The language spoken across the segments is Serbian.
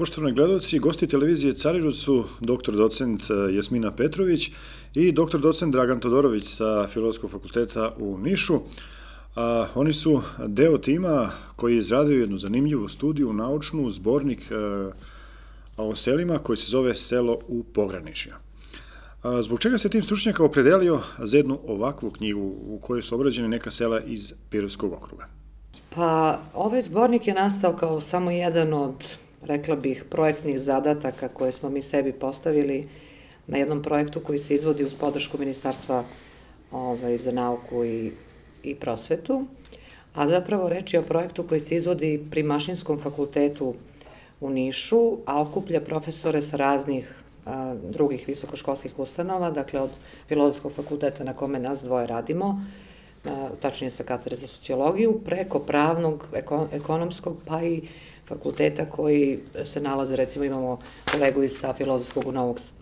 Poštovani gledalci, gosti televizije Carirod su dr. docent Jasmina Petrović i dr. docent Dragan Todorović sa Filozofskog fakulteta u Nišu. Oni su deo tima koji je izradio jednu zanimljivu studiju, naučnu, zbornik o selima koji se zove Selo u pograničju. Zbog čega se tim stručnjaka opredelio za jednu ovakvu knjigu u kojoj su obrađene neka sela iz Pirotskog okruga? Pa, ovaj zbornik je nastao kao samo jedan od, rekla bih, projektnih zadataka koje smo mi sebi postavili na jednom projektu koji se izvodi uz podršku Ministarstva za nauku i prosvetu, a zapravo reč je o projektu koji se izvodi pri Mašinskom fakultetu u Nišu, a okuplja profesore sa raznih drugih visokoškolskih ustanova, dakle od Filozofskog fakulteta na kome nas dvoje radimo, tačnije sa katedre za sociologiju, preko pravnog, ekonomskog, pa i fakulteta koji se nalaze, recimo imamo kolegu sa Filozofskog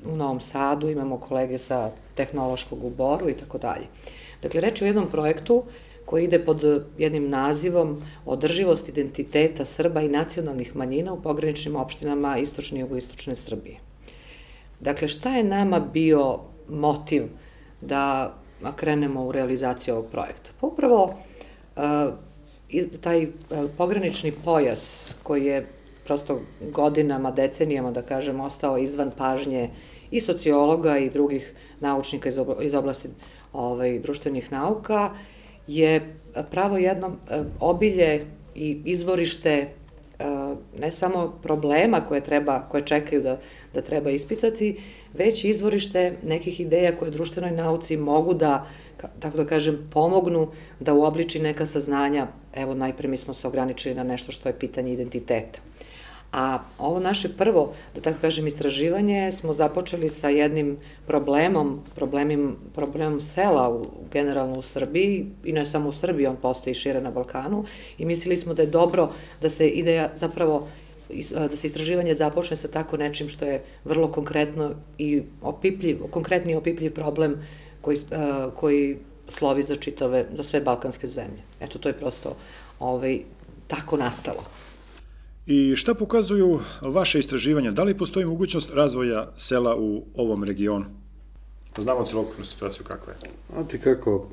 u Novom Sadu, imamo kolege sa Tehnološkog u Boru i tako dalje. Dakle, reč je o jednom projektu koji ide pod jednim nazivom Održivost identiteta Srba i nacionalnih manjina u pograničnim opštinama istočne i jugoistočne Srbije. Dakle, šta je nama bio motiv da krenemo u realizaciju ovog projekta? Pa upravo taj pogranični pojas koji je prosto godinama, decenijama, da kažem, ostao izvan pažnje i sociologa i drugih naučnika iz oblasti društvenih nauka, je pravo jedno obilje i izvorište ne samo problema koje čekaju da treba ispitati, već izvorište nekih ideja koje društvenoj nauci mogu da, tako da kažem, pomognu da uobliči neka saznanja. Evo, najpre mi smo se ograničili na nešto što je pitanje identiteta. A ovo naše prvo, da tako kažem, istraživanje smo započeli sa jednim problemom sela generalno u Srbiji, i ne samo u Srbiji, on postoji šire na Balkanu, i mislili smo da je dobro da se ideja zapravo, da se istraživanje započne sa tako nečim što je vrlo konkretno i opipljiv, konkretni i opipljiv problem koji slovi za sve balkanske zemlje. Eto, to je prosto tako nastalo. I šta pokazuju vaše istraživanja? Da li postoji mogućnost razvoja sela u ovom regionu? Znamo celokupnu situaciju kakva je. Znate kako,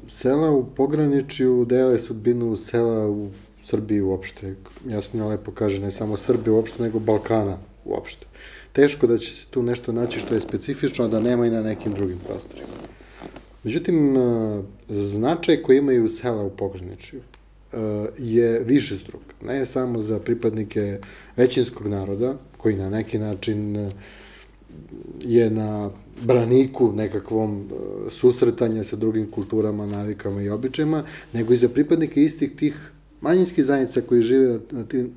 sela u pograničju dele sudbinu sela u Srbiji uopšte. Jasmina lepo kaže, ne samo Srbije uopšte, nego Balkana uopšte. Teško da će se tu nešto naći što je specifično, a da nema i na nekim drugim prostorima. Međutim, značaj koji imaju sela u pograničju je višestruk, ne samo za pripadnike većinskog naroda, koji na neki način je na braniku nekakvom susretanja sa drugim kulturama, navikama i običajima, nego i za pripadnike istih tih manjinskih zajednica koji žive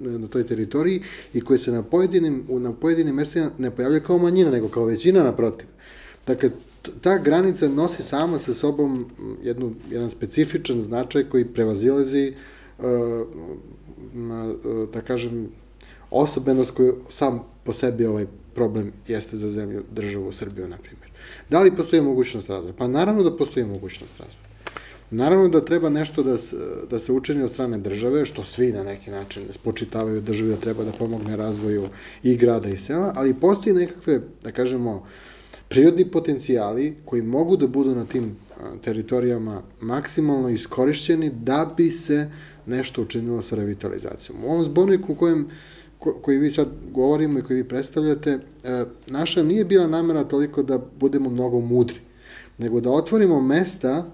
na toj teritoriji i koji se na pojedinim mestima ne pojavljaju kao manjina, nego kao većina naprotiv. Dakle, ta granica nosi sama sa sobom jedan specifičan značaj koji prevazilazi, da kažem, osobenost koju sam po sebi ovaj problem jeste za zemlju, državu Srbiju, na primjer. Da li postoji mogućnost razvoja? Pa naravno da postoji mogućnost razvoja. Naravno da treba nešto da se učini od strane države, što svi na neki način spočitavaju državi da treba da pomogne razvoju i grada i sela, ali postoji nekakve, da kažemo, prirodni potencijali koji mogu da budu na tim teritorijama maksimalno iskorišćeni da bi se nešto učinilo sa revitalizacijom. U ovom zborniku koji vi sad govorimo i koji vi predstavljate, naša nije bila namera toliko da budemo mnogo mudri, nego da otvorimo mesta,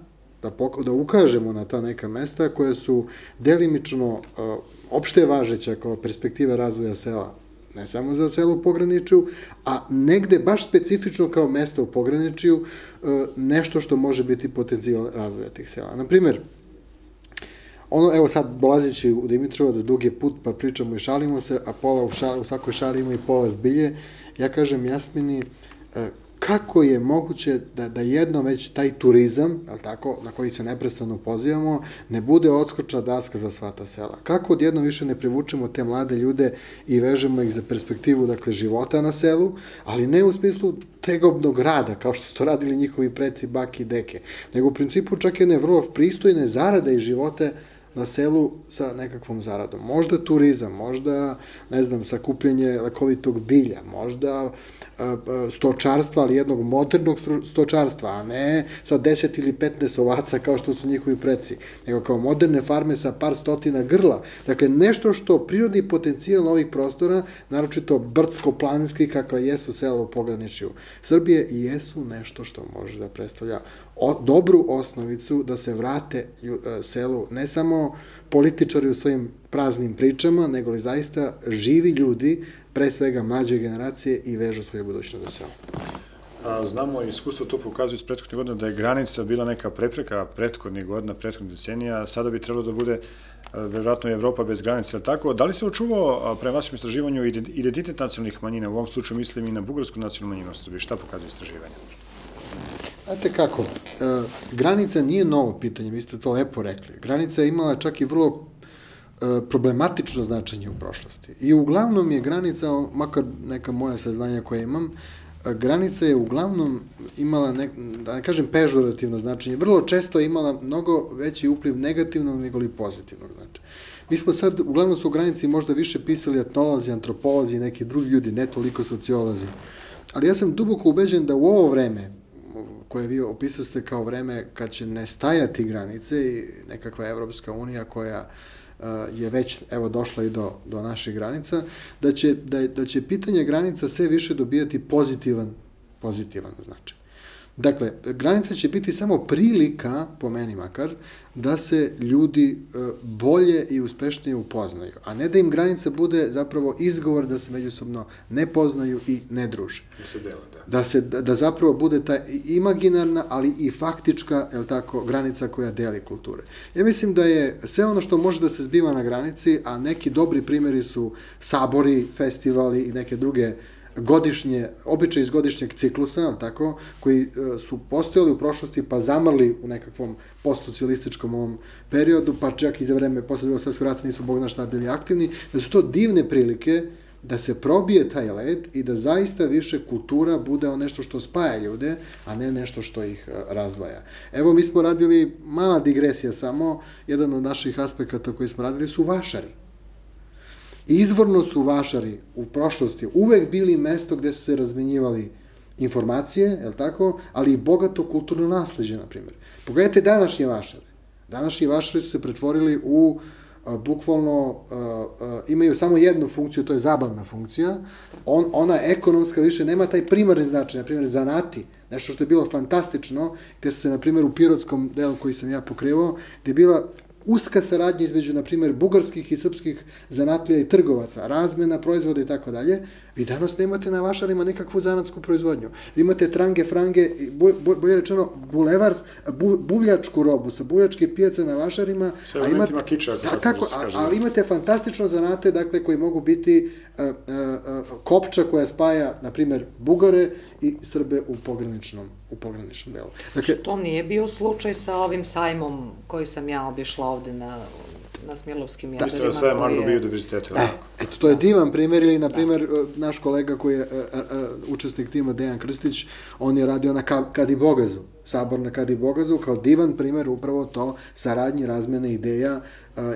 da ukažemo na ta neka mesta koja su delimično opšte važeća kao perspektiva razvoja sela, ne samo za selo u pograničju, a negde baš specifično kao mesta u pograničju nešto što može biti potencijal razvoja tih sela. Naprimer, evo sad dolazeći u Dimitrova da dug je put pa pričamo i šalimo se, a pola u svakoj šali ima i pola zbilje, ja kažem Jasmini, kako je moguće da jednom već taj turizam, na koji se neprestano pozivamo, ne bude odskočna daska za sva ta sela? Kako odjednom više ne privučemo te mlade ljude i vežemo ih za perspektivu, dakle, života na selu, ali ne u smislu tegobnog rada, kao što su to radili njihovi preci, bake i deke, nego u principu čak jedne vrlo pristojne zarade i živote na selu sa nekakvom zaradom. Možda turizam, možda, ne znam, sakupljanje lekovitog bilja, možda stočarstva, ali jednog modernog stočarstva, a ne sa 10 ili 15 ovaca kao što su njihovi preci, nego kao moderne farme sa par stotina grla. Dakle, nešto što prirodni potencijal ovih prostora, naročito brdsko-planinski, kakva jesu sela u pograničju Srbije, i jesu nešto što može da predstavlja dobru osnovicu da se vrate selu, ne samo političari u svojim praznim pričama, nego li zaista živi ljudi, pre svega mlađe generacije, i vežu svoje budućnost za selo. Znamo, iskustvo to pokazuje iz prethodnih godina, da je granica bila neka prepreka prethodnih godina, prethodnih decenija, sada bi trebalo da bude verovatno Evropa bez granice, ali tako? Da li se očuvao prema vašem istraživanju identitet nacionalnih manjina, u ovom slučaju mislim i na bugarsku nacionalnu manjinu u Srbiji? Šta pokazuje istraživanje? Znate kako, granica nije novo pitanje, vi ste to lepo rekli. Granica je imala čak i vrlo problematično značenje u prošlosti. I uglavnom je granica, makar neka moja saznanja koja imam, granica je uglavnom imala, da ne kažem pežorativno značenje, vrlo često imala mnogo veći upliv negativnog nego li pozitivnog značenja. Mi smo sad, uglavnom su u granici možda više pisali etnolozi, antropolozi i neki drugi ljudi, ne toliko sociolozi. Ali ja sam duboko ubeđen da u ovo vreme, koje vi opisali kao vreme kad će nestajati granice i nekakva Evropska unija koja je već, evo, došla i do naših granica, da će pitanje granica sve više dobijati pozitivan značaj. Dakle, granica će biti samo prilika, po meni makar, da se ljudi bolje i uspešnije upoznaju, a ne da im granica bude zapravo izgovor da se međusobno ne poznaju i ne druže. Da se dele, da. Da zapravo bude ta imaginarna, ali i faktička, je li tako, granica koja deli kulture. Ja mislim da je sve ono što može da se zbiva na granici, a neki dobri primjeri su sabori, festivali i neke druge običaj iz godišnjeg ciklusa, tako, koji su postojali u prošlosti pa zamrli u nekakvom postsocijalističkom ovom periodu, pa čak i za vreme posle Drugog svjetskog rata nisu bog zna šta bili aktivni, da su to divne prilike da se probije taj led i da zaista više kultura bude nešto što spaja ljude, a ne nešto što ih razdvaja. Evo, mi smo radili, mala digresija samo, jedan od naših aspekata koji smo radili su vašari. Izvorno su vašari u prošlosti uvek bili mesto gde su se razmenjivali informacije, je li tako, ali i bogato kulturno nasleđe, na primjer. Pogledajte današnje vašare. Današnji vašari su se pretvorili u, bukvalno, imaju samo jednu funkciju, to je zabavna funkcija. Ona ekonomska više nema taj primarni značaj, na primjer, zanati, nešto što je bilo fantastično, gde su se, na primjer, u pirotskom delu koji sam ja pokrivao, gde je bila uska saradnja između, na primjer, bugarskih i srpskih zanatlija i trgovaca, razmena proizvoda i tako dalje. Vi danas nemate na vašarima nikakvu zanatsku proizvodnju. Vi imate trange, frange, bolje rečeno, buvljačku robu sa buvljačke pijace na vašarima. Sa elementima kiča, kako se kaže. Ali imate fantastično zanate, dakle, koji mogu biti kopča koja spaja, na primjer, Bugare i Srbe u pograničnom delu. Dakle, što nije bio slučaj sa ovim sajmom koji sam ja obišla ovde na Smilovskim jezerima. Isto je sajam Agro-biodiverziteta. Eto, to je divan primjer, ili, na primjer, naš kolega koji je učesnik tima, Dejan Krstić, on je radio na Kadibogazu, sabor na Kadibogazu, kao divan primjer upravo to saradnje, razmene ideja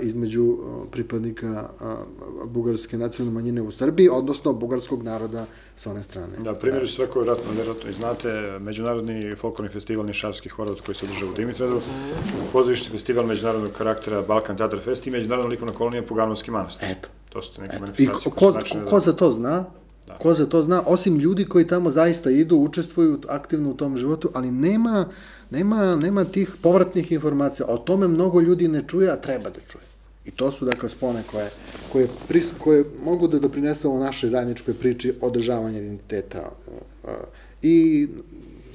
između pripadnika bugarske nacionalne manjine u Srbiji, odnosno bugarskog naroda sa one strane. Da, primjeri su svako vjerojatno i znate, Međunarodni folklorni festival Nišavski horod koji se održava u Dimitrovgradu, pozorišni festival međunarodnog karaktera Balkan Teatr Fest i Međunarodna likovna kolonija Puganovski manastir. Eto. To su neke manifestacije. I ko za to zna? Ko za to zna, osim ljudi koji tamo zaista idu, učestvuju aktivno u tom životu, ali nema tih povratnih informacija. O tome mnogo ljudi ne čuje, a treba da čuje. I to su, dakle, spone koje mogu da doprinesu o našoj zajedničkoj priči održavanja identiteta i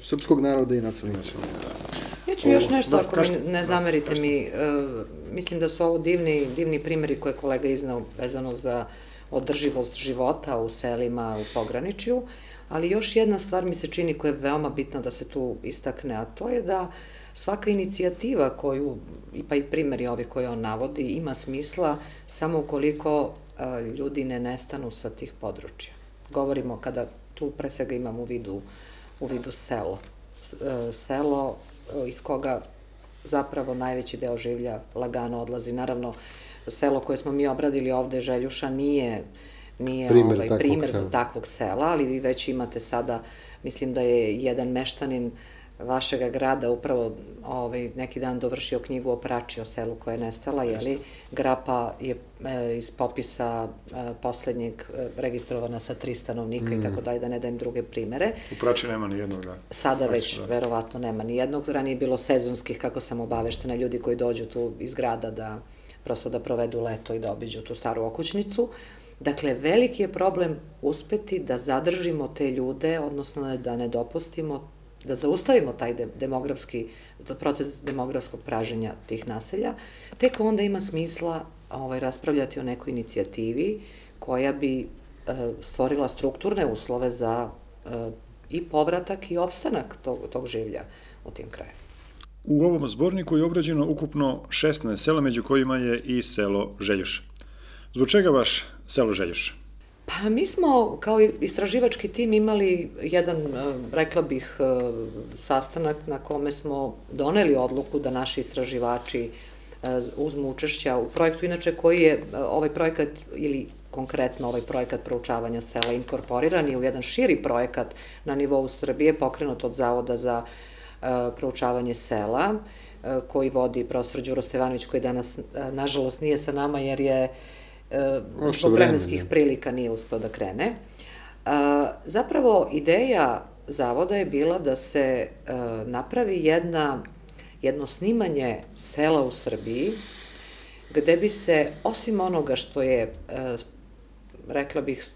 srpskog naroda i nacionalnog. Ja ću još nešto, ako mi ne zamerite mi. Mislim da su ovo divni primjeri koje kolega iznao vezano za održivost života u selima, u pograničju, ali još jedna stvar mi se čini koja je veoma bitna da se tu istakne, a to je da svaka inicijativa koju, pa i primjeri ovi koje on navodi, ima smisla samo ukoliko ljudi ne nestanu sa tih područja. Govorimo kada tu pre svega imamo u vidu selo. Selo iz koga zapravo najveći deo življa lagano odlazi. Naravno, selo koje smo mi obradili ovde, Željuša, nije primer za takvog sela, ali vi već imate sada, mislim da je jedan meštanin vašega grada upravo neki dan dovršio knjigu o Prači, o selu koje je nestala, jeli? Grapa je iz popisa poslednjeg registrovana sa 3 stanovnika i tako dalje, da ne dajem druge primere. U Prači nema ni jednog, da. Sada već, verovatno, nema ni jednog, ranije je bilo sezonskih, kako sam obaveštena, ljudi koji dođu tu iz grada da prosto da provedu leto i da obiđu tu staru okućnicu. Dakle, veliki je problem uspeti da zadržimo te ljude, odnosno da ne dopustimo, da zaustavimo taj proces demografskog praženja tih naselja, tek onda ima smisla raspravljati o nekoj inicijativi koja bi stvorila strukturne uslove za i povratak i opstanak tog življa u tim krajima. U ovom zborniku je obrađeno ukupno 16 sela, među kojima je i selo Željuša. Zbog čega baš selo Željuša? Pa mi smo kao istraživački tim imali jedan, rekla bih, sastanak na kome smo doneli odluku da naši istraživači uzmu učešća u projektu, inače koji je ovaj projekat ili konkretno ovaj projekat proučavanja sela inkorporiran je u jedan širi projekat na nivou Srbije, pokrenut od Zavoda za proučavanje sela, koji vodi profesor Đuro Stevanović, koji danas, nažalost, nije sa nama jer je zbog vremenskih prilika nije uspeo da krene. Zapravo, ideja zavoda je bila da se napravi jedno snimanje sela u Srbiji, gde bi se, osim onoga što je, rekla bih,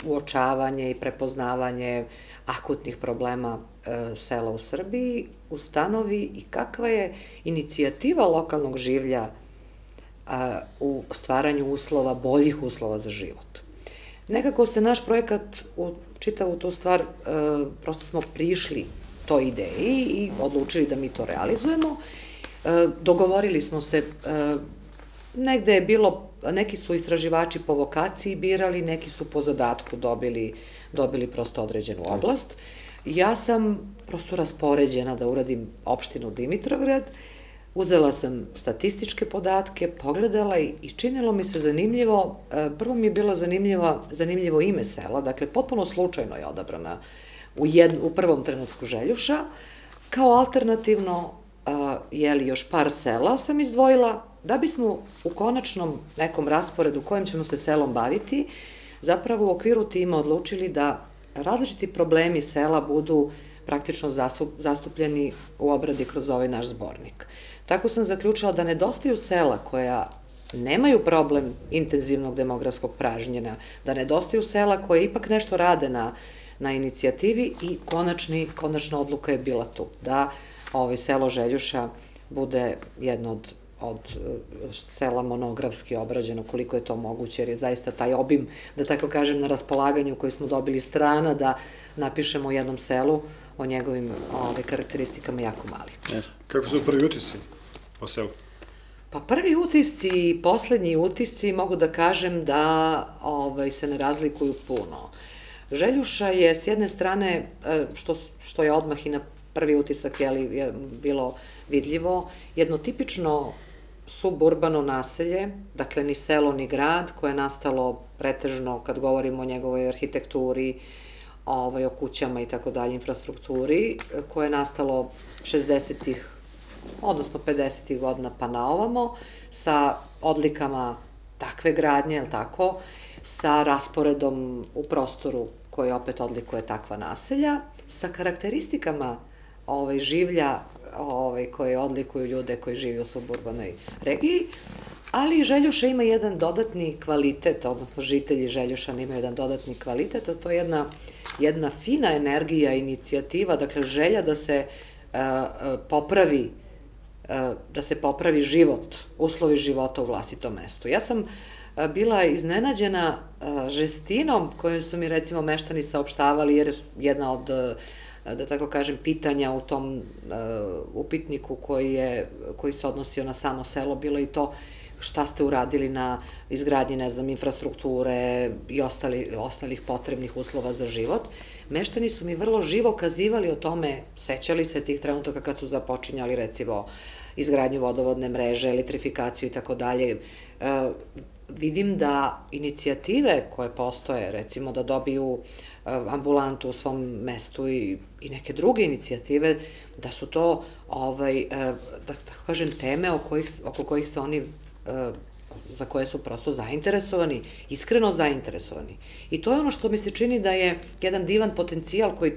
uočavanje i prepoznavanje akutnih problema sela u Srbiji, ustanovi i kakva je inicijativa lokalnog življa u stvaranju uslova, boljih uslova za život. Nekako se naš projekat u čitavu tu stvar, prosto smo prišli toj ideji i odlučili da mi to realizujemo. Dogovorili smo se, negde je bilo, neki su istraživači po vokaciji birali, neki su po zadatku dobili prosto određenu oblast. Ja sam prosto raspoređena da uradim opštinu Dimitrovgrad. Uzela sam statističke podatke, pogledala i činilo mi se zanimljivo, prvo mi je bilo zanimljivo ime sela, dakle potpuno slučajno je odabrana u prvom trenutku Željuša, kao alternativno još par sela sam izdvojila da bismo u konačnom nekom rasporedu kojim ćemo se selom baviti, zapravo u okviru tima odlučili da različiti problemi sela budu praktično zastupljeni u obradi kroz ovaj naš zbornik. Tako sam zaključila da nedostaju sela koja nemaju problem intenzivnog demografskog pražnjenja, da nedostaju sela koje ipak nešto rade na inicijativi i konačna odluka je bila tu, da selo Željuša bude jedno od sela monografski obrađeno, koliko je to moguće, jer je zaista taj obim, da tako kažem, na raspolaganju koji smo dobili strana da napišemo o jednom selu, o njegovim karakteristikama jako mali. Kako su prvi utisci o selu? Pa prvi utisci i poslednji utisci mogu da kažem da se ne razlikuju puno. Željuša je s jedne strane, što je odmah i na prvi utisak je bilo vidljivo, jedno tipično suburbano naselje, dakle ni selo ni grad, koje je nastalo pretežno kad govorimo o njegovoj arhitekturi, o kućama i tako dalje, infrastrukturi, koje je nastalo 60-ih, odnosno 50-ih godina pa na ovamo, sa odlikama takve gradnje, jel tako, sa rasporedom u prostoru koji opet odlikuje takva naselja, sa karakteristikama življa koje odlikuju ljude koji žive u suburbanoj regiji, ali Željuša ima jedan dodatni kvalitet, odnosno žitelji Željušana imaju jedan dodatni kvalitet, a to je jedna fina energija, inicijativa, dakle želja da se popravi život, uslovi života u vlastitom mestu. Ja sam bila iznenađena žestinom koju su mi recimo meštani saopštavali, jer je jedna od, da tako kažem, pitanja u tom upitniku koji se odnosio na samo selo, bilo i to šta ste uradili na izgradnji, ne znam, infrastrukture i ostalih potrebnih uslova za život. Meštani su mi vrlo živo kazivali o tome, sećali se tih trenutaka kad su započinjali, recimo, izgradnju vodovodne mreže, elektrifikaciju i tako dalje. Vidim da inicijative koje postoje, recimo da dobiju ambulantu u svom mestu i neke druge inicijative, da su to, da kažem, teme oko kojih se oni, za koje su prosto zainteresovani, iskreno zainteresovani. I to je ono što mi se čini da je jedan divan potencijal koji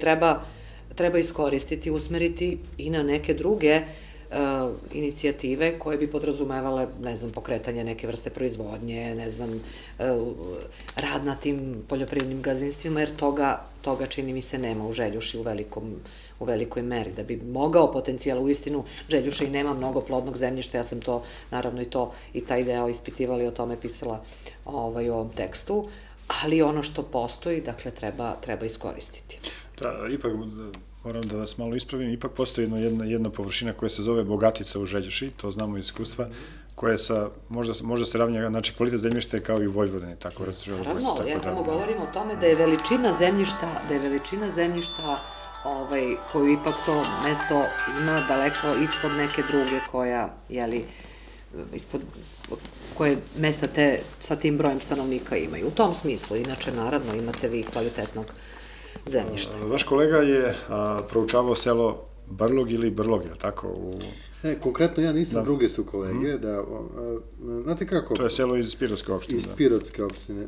treba iskoristiti, usmeriti i na neke druge inicijative koje bi podrazumevale, ne znam, pokretanje neke vrste proizvodnje, ne znam, rad na tim poljoprivrednim gazdinstvima, jer toga čini mi se nema u Željuši u velikoj meri. Da bi mogao potencijal, u istinu, Željuša i nema mnogo plodnog zemljišta, ja sam to, naravno i taj deo ispitivala i o tome pisala u ovom tekstu, ali ono što postoji, dakle, treba iskoristiti. Da, ipak, moram da vas malo ispravim, ipak postoji jedna površina koja se zove Bogatica u Željuši, to znamo iz iskustva, koja možda se ravnja, znači kvalitet zemljišta je kao i u Vojvodini, tako da... Naravno, ja samo govorim o tome da je veličina zemljišta koju ipak to mesto ima daleko ispod neke druge koja, jeli, koje mesta sa tim brojem stanovnika imaju. U tom smislu, inače, naravno, imate vi kvalitetnog zemljišta. Vaš kolega je proučavao selo Brlog ili Brlog, je li tako? Konkretno ja nisam, druge su kolege, znate kako? To je selo iz Pirotske opštine. Iz Pirotske opštine.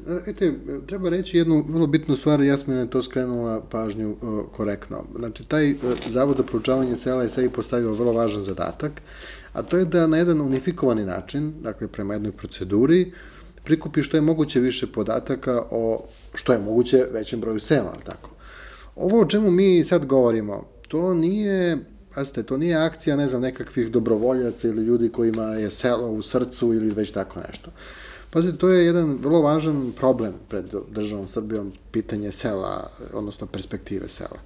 Treba reći jednu vrlo bitnu stvar, Jasmina je to skrenula pažnju korektno. Znači, taj Zavod za proučavanje sela je sebi postavio vrlo važan zadatak, a to je da na jedan unifikovani način, dakle, prema jednoj proceduri, prikupi što je moguće više podataka o što je moguće većem broju sela, tako? Ovo o čemu mi sad govorimo, to nije akcija, ne znam, nekakvih dobrovoljaca ili ljudi kojima je selo u srcu ili već tako nešto. Pazite, to je jedan vrlo važan problem pred državom Srbijom, pitanje sela, odnosno perspektive sela.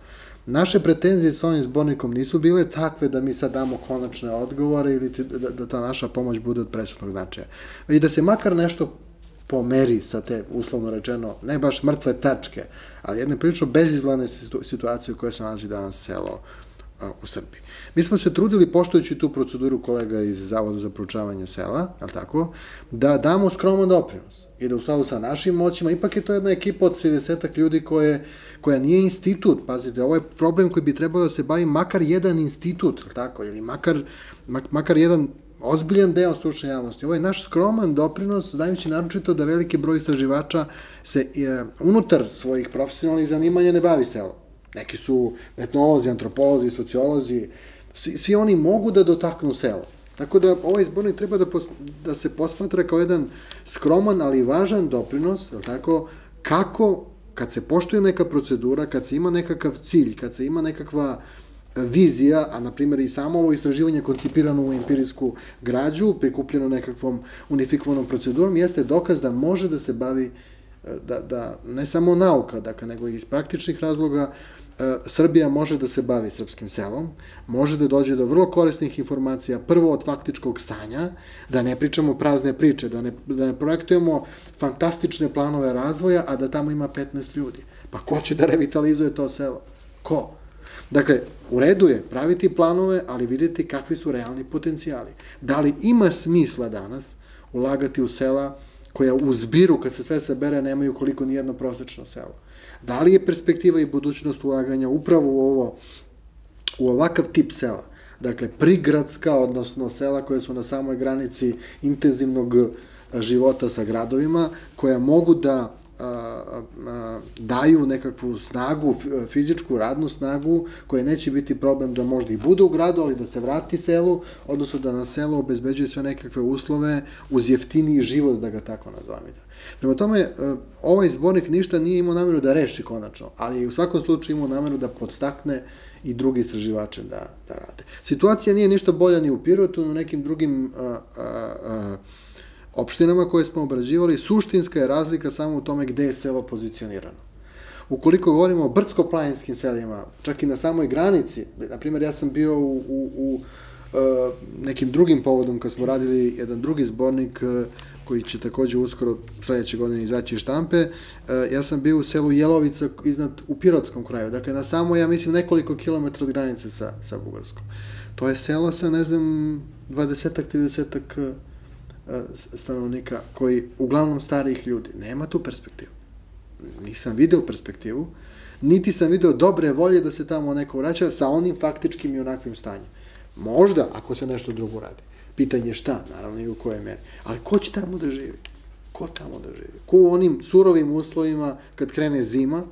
Naše pretenzije sa ovim zbornikom nisu bile takve da mi sad damo konačne odgovore ili da ta naša pomoć bude od presudnog značaja. I da se makar nešto pomeri sa te, uslovno rečeno, ne baš mrtve tačke, ali jedne prilično bezizlane situacije u kojoj se nalazi danas selo u Srbiji. Mi smo se trudili, poštujući tu proceduru kolega iz Zavoda za proučavanje sela, da damo skroman doprinos i da u skladu sa našim moćima, ipak je to jedna ekipa od 30 ljudi koja nije institut, pazite, ovo je problem koji bi trebalo da se bavi makar jedan institut, ili makar jedan ozbiljan deo stručne javnosti. Ovo je naš skroman doprinos, znajući naročito da veliki broj istraživača se unutar svojih profesionalnih zanimanja ne bavi selom. Neki su etnolozi, antropolozi, sociolozi, svi oni mogu da dotaknu selo. Tako da ovaj zbornik treba da se posmatra kao jedan skroman, ali važan doprinos, kako, kad se poštuje neka procedura, kad se ima nekakav cilj, kad se ima nekakva vizija, a na primjer i samo ovo istraživanje koncipirano u empirijsku građu, prikupljeno nekakvom unifikovanom procedurom, jeste dokaz da može da se bavi, da ne samo nauka, nego i iz praktičnih razloga, Srbija može da se bavi srpskim selom, može da dođe do vrlo korisnih informacija, prvo od faktičkog stanja, da ne pričamo prazne priče, da ne projektujemo fantastične planove razvoja, a da tamo ima 15 ljudi. Pa ko će da revitalizuje to selo? Ko? Dakle, u redu je praviti planove, ali vidjeti kakvi su realni potencijali. Da li ima smisla danas ulagati u sela koja u zbiru, kad se sve sabere, nemaju koliko nijedno prosečno selo? Da li je perspektiva i budućnost ulaganja upravo u ovakav tip sela? Dakle, prigradska, odnosno sela koja su na samoj granici intenzivnog života sa gradovima, koja mogu da daju nekakvu snagu, fizičku, radnu snagu, koja neće biti problem da možda i bude u gradu, ali da se vrati selu, odnosno da na selo obezbeđuje sve nekakve uslove uz jeftiniji život, da ga tako nazovem. Prema tome, ovaj zbornik ništa nije imao nameru da reši konačno, ali u svakom slučaju imao nameru da podstakne i drugi istraživače da rade. Situacija nije ništa bolja ni u Pirotu, ni u nekim drugim opštinama koje smo obrađivali. Suštinska je razlika samo u tome gde je selo pozicionirano. Ukoliko govorimo o brdsko-planinskim selima, čak i na samoj granici, na primjer, ja sam bio u nekim drugim povodom, kad smo radili jedan drugi zbornik koji će takođe uskoro sledeće godine izaći iz štampe, ja sam bio u selu Jelovica u Pirotskom kraju, dakle na samo, ja mislim, nekoliko kilometra od granice sa Bugarskom. To je selo sa, ne znam, 20-30 stanovnika, koji, uglavnom starijih ljudi, nema tu perspektivu. Nisam video perspektivu, niti sam video dobre volje da se tamo neko vraća sa onim faktičkim i onakvim stanjem. Možda, ako se nešto drugo radi. Pitanje je šta, naravno, i u koje meri. Ali ko će tamo da živi? Ko tamo da živi? Ko u onim surovim uslovima kad krene zima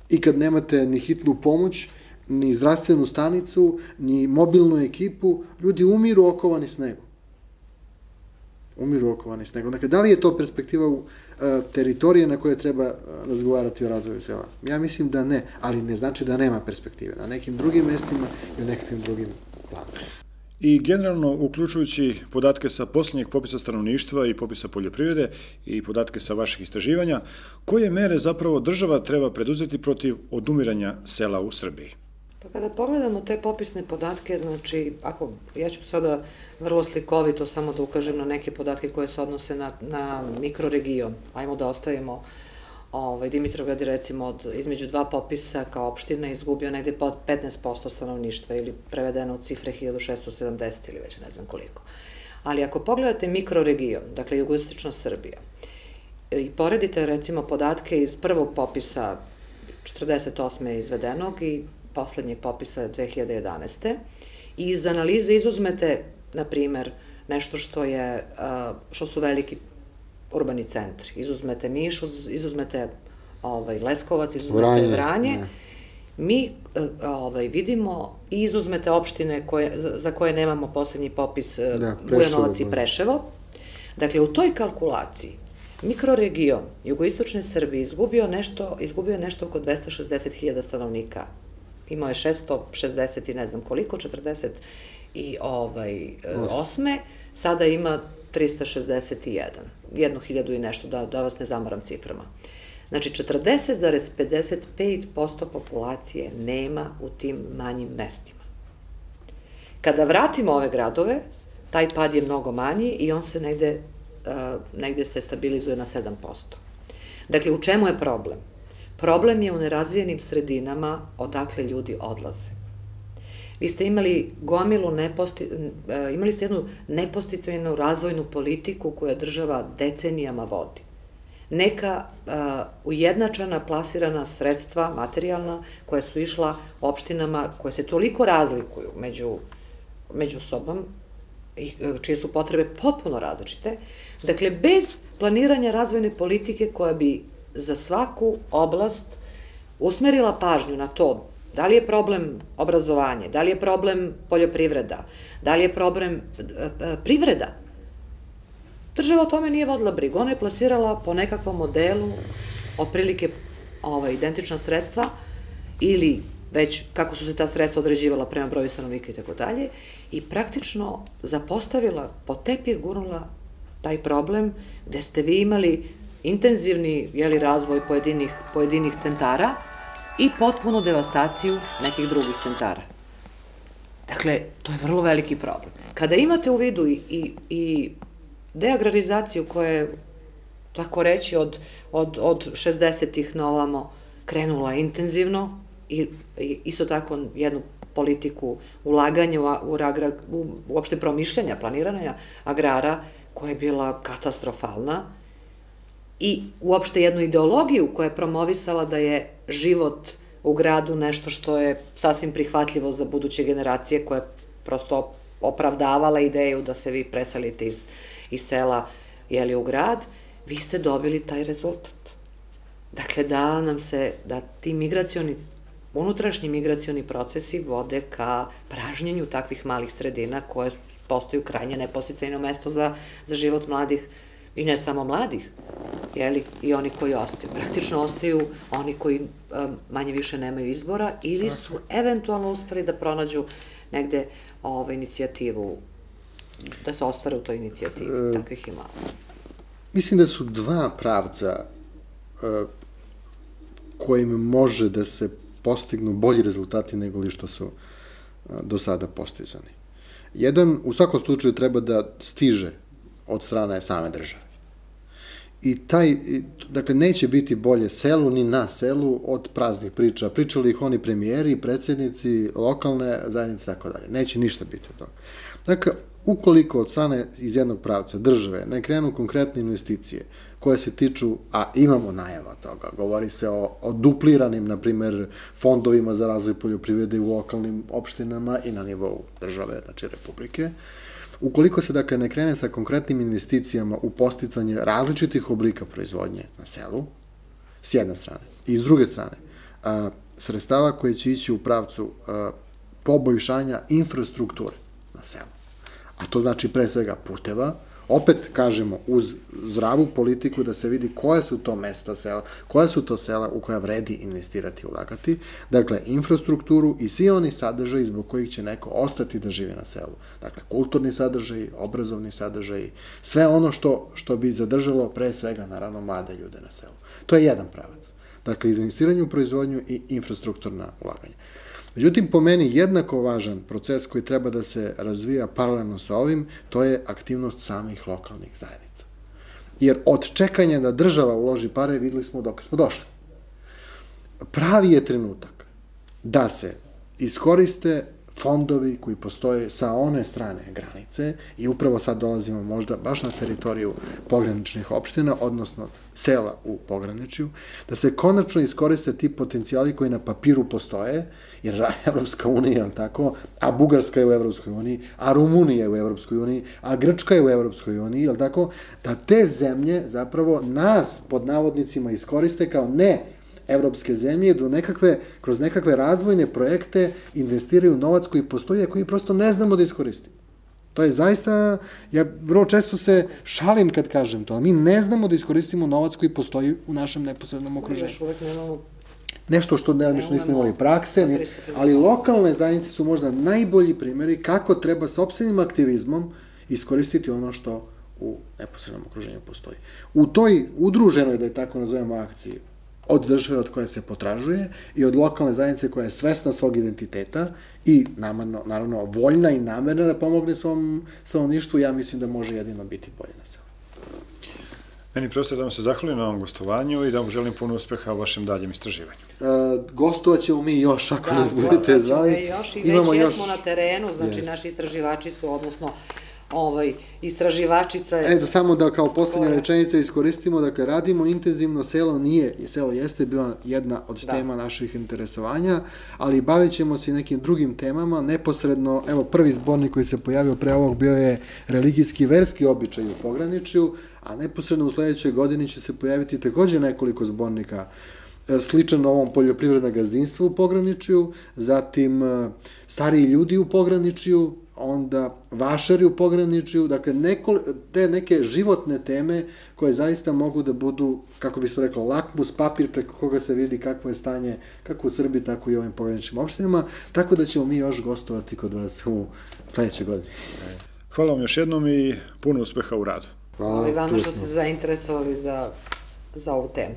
i kad nemate ni hitnu pomoć, ni zdravstvenu stanicu, ni mobilnu ekipu, ljudi umiru okovani snegom. Umiru okovani snegom. Dakle, da li je to perspektiva teritorije na koje treba razgovarati o razvoju sela? Ja mislim da ne, ali ne znači da nema perspektive. Na nekim drugim mestima i u nekakvim drugim planovima. I generalno, uključujući podatke sa posljednjeg popisa stanovništva i popisa poljoprivrede i podatke sa vaših istraživanja, koje mere zapravo država treba preduzeti protiv odumiranja sela u Srbiji? Pa kada pogledamo te popisne podatke, znači, ja ću sada vrlo slikovito samo da ukažem na neke podatke koje se odnose na mikroregion. Ajmo da ostavimo Dimitrovgrad je recimo između dva popisa kao opština izgubio negde pod 15% stanovništva ili prevedeno u cifre 1670 ili već ne znam koliko. Ali ako pogledate mikroregion, dakle jugoistočna Srbija, i poredite recimo podatke iz prvog popisa 48. izvedenog i poslednjeg popisa 2011. i iz analize izuzmete, na primer, nešto što su veliki urbani centri. Izuzmete Niš, izuzmete Leskovac, izuzmete Vranje. Mi vidimo i izuzmete opštine za koje nemamo poslednji popis, Bujanovac i Preševo. Dakle, u toj kalkulaciji mikroregion jugoistočne Srbije izgubio je nešto oko 260.000 stanovnika. Imao je 660 i ne znam koliko, 48. Sada ima 361, 1.000 i nešto, da vas ne zamaram ciframa. Znači, 40,55% populacije nema u tim manjim mestima. Kada vratimo ove gradove, taj pad je mnogo manji i on se negde se stabilizuje na 7%. Dakle, u čemu je problem? Problem je u nerazvijenim sredinama odakle ljudi odlaze. Vi ste imali imali ste jednu neposticajnu razvojnu politiku koja država decenijama vodi. Neka ujednačena plasirana sredstva, materijalna, koja su išla opštinama koje se toliko razlikuju među sobom, čije su potrebe potpuno različite, dakle, bez planiranja razvojne politike koja bi za svaku oblast usmerila pažnju na to da li je problem obrazovanje, da li je problem poljoprivreda, da li je problem privreda. Država o tome nije vodila brigu. Ona je plasirala po nekakvom modelu otprilike identična sredstva ili već kako su se ta sredstva određivala prema broju stanovnika i tako dalje i praktično zapostavila, po tepih gurnula taj problem gde ste vi imali intenzivni razvoj pojedinih centara i potpunu devastaciju nekih drugih centara. Dakle, to je vrlo veliki problem. Kada imate u vidu i deagrarizaciju koja je, tako reći, od 60-ih na ovamo krenula intenzivno i isto tako jednu politiku ulaganja uopšte promišljanja, planiranja agrara koja je bila katastrofalna i uopšte jednu ideologiju koja je promovisala da je život u gradu nešto što je sasvim prihvatljivo za buduće generacije, koja je prosto opravdavala ideju da se vi preselite iz sela u grad, vi ste dobili taj rezultat. Dakle, da ti unutrašnji migracioni procesi vode ka pražnjenju takvih malih sredina koje postaju krajnje neposticajno mesto za život mladih, i ne samo mladih, i oni koji ostaju. Praktično ostaju oni koji manje više nemaju izbora ili su eventualno uspeli da pronađu negde inicijativu, da se ostvare u toj inicijativi. Takvih ima. Mislim da su dva pravca kojim može da se postignu bolji rezultati nego li što su do sada postizani. Jedan, u svakom slučaju, treba da stiže od strane same države. Dakle, neće biti bolje selu ni na selu od praznih priča. Pričali ih oni premijeri, predsjednici, lokalne zajednice, tako dalje. Neće ništa biti od toga. Dakle, ukoliko od strane iz jednog pravca države ne krenu konkretne investicije koje se tiču, a imamo najava toga, govori se o dupliranim, na primer, fondovima za razvoj poljoprivrede u lokalnim opštinama i na nivou države, znači Republike, ukoliko se, dakle, ne krene sa konkretnim investicijama u posticanje različitih oblika proizvodnje na selu, s jedne strane, i s druge strane, sredstava koje će ići u pravcu poboljšanja infrastrukture na selu, a to znači pre svega puteva, opet kažemo uz zdravu politiku da se vidi koje su to mesta sela, koja su to sela u koja vredi investirati i ulagati, dakle, infrastrukturu i svi oni sadržaji zbog kojih će neko ostati da živi na selu. Dakle, kulturni sadržaji, obrazovni sadržaji, sve ono što bi zadržalo pre svega, naravno, mlade ljude na selu. To je jedan pravac. Dakle, investiranje u proizvodnju i infrastrukturna ulaganja. Međutim, po meni jednako važan proces koji treba da se razvija paralelno sa ovim, to je aktivnost samih lokalnih zajednica. Jer od čekanja da država uloži pare, videli smo dok smo došli. Pravi je trenutak da se iskoriste fondovi koji postoje sa one strane granice i upravo sad dolazimo možda baš na teritoriju pograničnih opština, odnosno sela u pograničju, da se konačno iskoriste ti potencijali koji na papiru postoje, jer Evropska unija, tako, a Bugarska je u Evropskoj uniji, a Rumunija je u Evropskoj uniji, a Grčka je u Evropskoj uniji, jel tako, da te zemlje zapravo nas, pod navodnicima, iskoriste kao ne evropske zemlje, kroz nekakve razvojne projekte investiraju novac koji postoji, a koji prosto ne znamo da iskoristimo. To je zaista, ja vrlo često se šalim kad kažem to, a mi ne znamo da iskoristimo novac koji postoji u našem neposrednom okruženju. Još uvek nemamo nešto što nismo imali prakse, ali lokalne zajednice su možda najbolji primjeri kako treba sopstvenim aktivizmom iskoristiti ono što u neposrednom okruženju postoji. U toj udruženoj, da je tako nazovemo, akciji, od države od koje se potražuje i od lokalne zajednice koja je svesna svog identiteta i naravno voljna i namerna da pomogne svom stanovništvu, ja mislim da može jedino biti bolje na selu. Meni prosto da vam se zahvalim na ovom gostovanju i da vam želim puno uspeha u vašem daljem istraživanju. Gostovat ćemo mi još, ako nas budete zvali. I već jesmo na terenu, znači naši istraživači su, odnosno istraživačica. Samo da kao poslednja rečenica iskoristimo, dakle, radimo intenzivno, selo jeste bila jedna od tema naših interesovanja, ali bavit ćemo se i nekim drugim temama, neposredno, evo, prvi zbornik koji se pojavio pre ovog bio je religijski verski običaj u pograničju, a neposredno u sledećoj godini će se pojaviti takođe nekoliko zbornika sličan ovom poljoprivrednom gazdinstvu u pograničju, zatim stariji ljudi u pograničju, onda vašari u pograničju, dakle, te neke životne teme koje zaista mogu da budu, kako bi se to reklo, lakmus papir preko koga se vidi kakvo je stanje, kako u Srbiji, tako i u ovim pograničnim opštinama, tako da ćemo mi još gostovati kod vas u sledećoj godini. Hvala vam još jednom i puno uspeha u radu. Hvala i vama što ste zainteresovali za ovu temu.